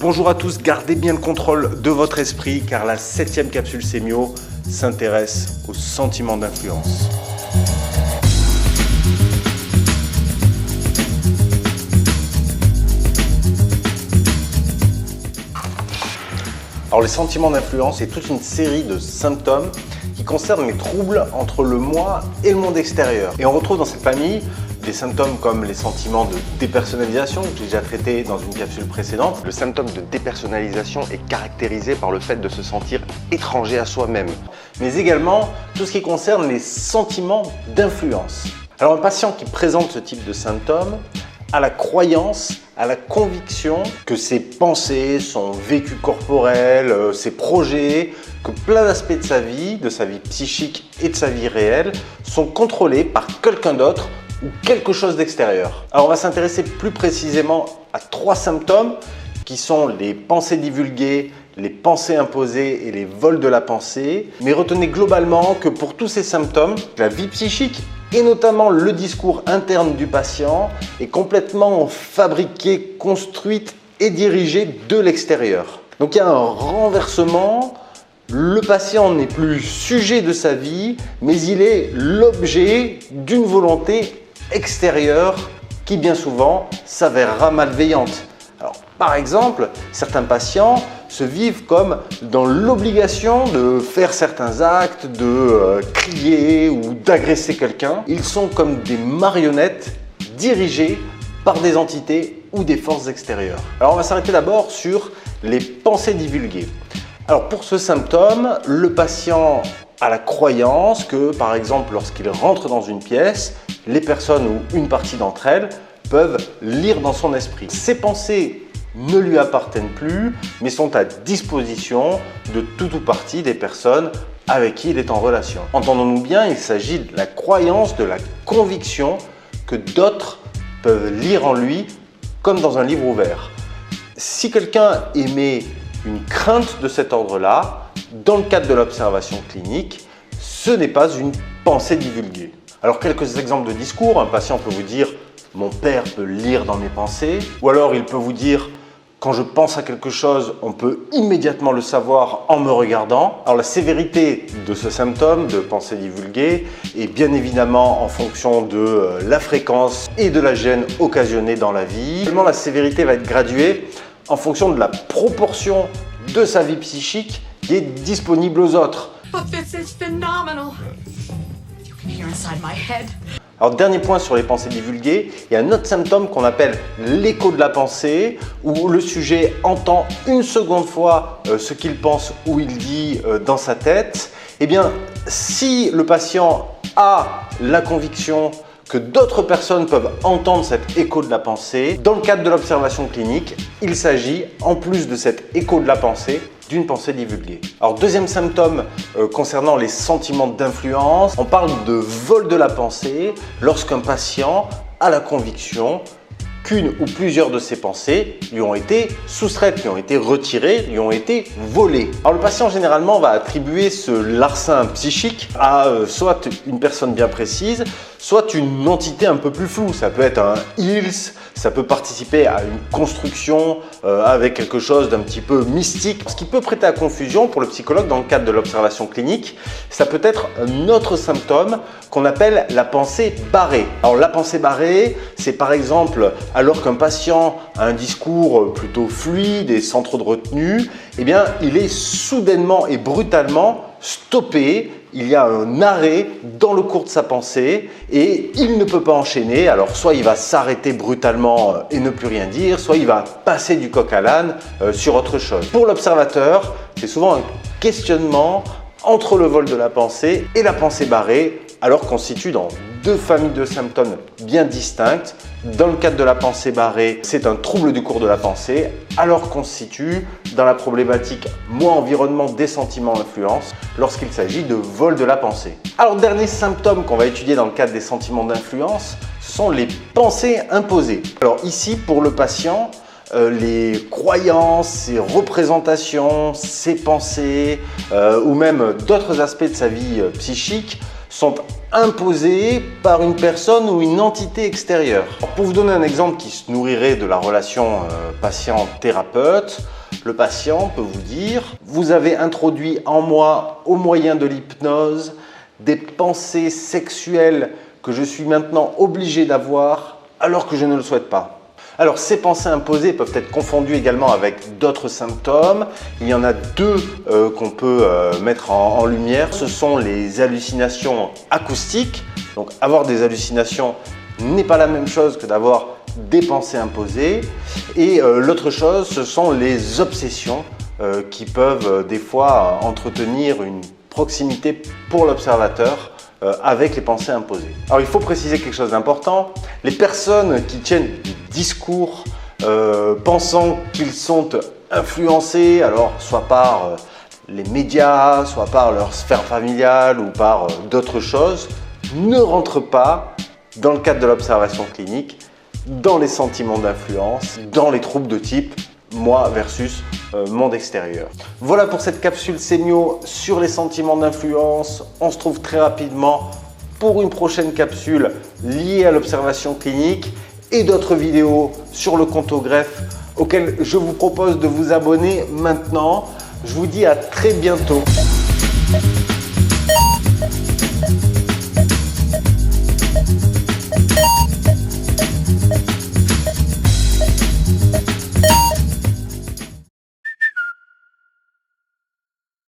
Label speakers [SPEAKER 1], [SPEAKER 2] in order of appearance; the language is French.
[SPEAKER 1] Bonjour à tous, gardez bien le contrôle de votre esprit car la 7e capsule Sémio s'intéresse aux sentiments d'influence. Alors les sentiments d'influence, c'est toute une série de symptômes qui concernent les troubles entre le moi et le monde extérieur. Et on retrouve dans cette famille des symptômes comme les sentiments de dépersonnalisation, que j'ai déjà traité dans une capsule précédente. Le symptôme de dépersonnalisation est caractérisé par le fait de se sentir étranger à soi-même, mais également tout ce qui concerne les sentiments d'influence. Alors un patient qui présente ce type de symptômes a la croyance, a la conviction que ses pensées, son vécu corporel, ses projets, que plein d'aspects de sa vie psychique et de sa vie réelle sont contrôlés par quelqu'un d'autre ou quelque chose d'extérieur. Alors on va s'intéresser plus précisément à 3 symptômes qui sont les pensées divulguées, les pensées imposées et les vols de la pensée. Mais retenez globalement que pour tous ces symptômes, la vie psychique et notamment le discours interne du patient est complètement fabriqué, construite et dirigé de l'extérieur. Donc il y a un renversement. Le patient n'est plus sujet de sa vie, mais il est l'objet d'une volonté extérieure qui bien souvent s'avérera malveillante. Alors, par exemple, certains patients se vivent comme dans l'obligation de faire certains actes, de crier ou d'agresser quelqu'un. Ils sont comme des marionnettes dirigées par des entités ou des forces extérieures. Alors, on va s'arrêter d'abord sur les pensées divulguées. Alors, pour ce symptôme, le patient a la croyance que, par exemple, lorsqu'il rentre dans une pièce, les personnes ou une partie d'entre elles peuvent lire dans son esprit. Ces pensées ne lui appartiennent plus, mais sont à disposition de tout ou partie des personnes avec qui il est en relation. Entendons-nous bien, il s'agit de la croyance, de la conviction que d'autres peuvent lire en lui comme dans un livre ouvert. Si quelqu'un émet une crainte de cet ordre-là, dans le cadre de l'observation clinique, ce n'est pas une pensée divulguée. Alors quelques exemples de discours, un patient peut vous dire « mon père peut lire dans mes pensées » ou alors il peut vous dire « quand je pense à quelque chose, on peut immédiatement le savoir en me regardant ». Alors la sévérité de ce symptôme de pensée divulguée est bien évidemment en fonction de la fréquence et de la gêne occasionnée dans la vie. Seulement la sévérité va être graduée en fonction de la proportion de sa vie psychique qui est disponible aux autres.
[SPEAKER 2] But this is phenomenal. You can hear inside my head.
[SPEAKER 1] Alors dernier point sur les pensées divulguées, il y a un autre symptôme qu'on appelle l'écho de la pensée, où le sujet entend une seconde fois ce qu'il pense ou il dit dans sa tête. Eh bien, si le patient a la conviction que d'autres personnes peuvent entendre cet écho de la pensée, dans le cadre de l'observation clinique, il s'agit, en plus de cet écho de la pensée, d'une pensée divulguée. Alors deuxième symptôme concernant les sentiments d'influence, on parle de vol de la pensée lorsqu'un patient a la conviction qu'une ou plusieurs de ses pensées lui ont été soustraites, lui ont été retirées, lui ont été volées. Alors le patient généralement va attribuer ce larcin psychique à soit une personne bien précise, soit une entité un peu plus floue. Ça peut être un ils, ça peut participer à une construction avec quelque chose d'un petit peu mystique. Ce qui peut prêter à confusion pour le psychologue dans le cadre de l'observation clinique, ça peut être un autre symptôme qu'on appelle la pensée barrée. Alors la pensée barrée, c'est par exemple alors qu'un patient a un discours plutôt fluide et sans trop de retenue, eh bien il est soudainement et brutalement stoppé. Il y a un arrêt dans le cours de sa pensée et il ne peut pas enchaîner. Alors soit il va s'arrêter brutalement et ne plus rien dire, soit il va passer du coq à l'âne sur autre chose. Pour l'observateur, c'est souvent un questionnement entre le vol de la pensée et la pensée barrée, alors qu'on se situe dans 2 familles de symptômes bien distinctes. Dans le cadre de la pensée barrée, c'est un trouble du cours de la pensée, alors qu'on se situe dans la problématique moi-environnement des sentiments influence lorsqu'il s'agit de vol de la pensée. Alors, dernier symptôme qu'on va étudier dans le cadre des sentiments d'influence, ce sont les pensées imposées. Alors ici, pour le patient, les croyances, ses représentations, ses pensées ou même d'autres aspects de sa vie psychique sont imposé par une personne ou une entité extérieure. Pour vous donner un exemple qui se nourrirait de la relation patient-thérapeute, le patient peut vous dire « Vous avez introduit en moi, au moyen de l'hypnose, des pensées sexuelles que je suis maintenant obligé d'avoir alors que je ne le souhaite pas. » Alors, ces pensées imposées peuvent être confondues également avec d'autres symptômes. Il y en a deux qu'on peut mettre en lumière. Ce sont les hallucinations acoustiques. Donc, avoir des hallucinations n'est pas la même chose que d'avoir des pensées imposées. Et l'autre chose, ce sont les obsessions qui peuvent des fois entretenir une proximité pour l'observateur avec les pensées imposées. Alors il faut préciser quelque chose d'important, les personnes qui tiennent des discours pensant qu'ils sont influencés, alors soit par les médias, soit par leur sphère familiale ou par d'autres choses, ne rentrent pas dans le cadre de l'observation clinique, dans les sentiments d'influence, dans les troubles de type moi versus monde extérieur. Voilà pour cette capsule Semio sur les sentiments d'influence. On se trouve très rapidement pour une prochaine capsule liée à l'observation clinique et d'autres vidéos sur le comptogreffe auxquelles je vous propose de vous abonner maintenant. Je vous dis à très bientôt.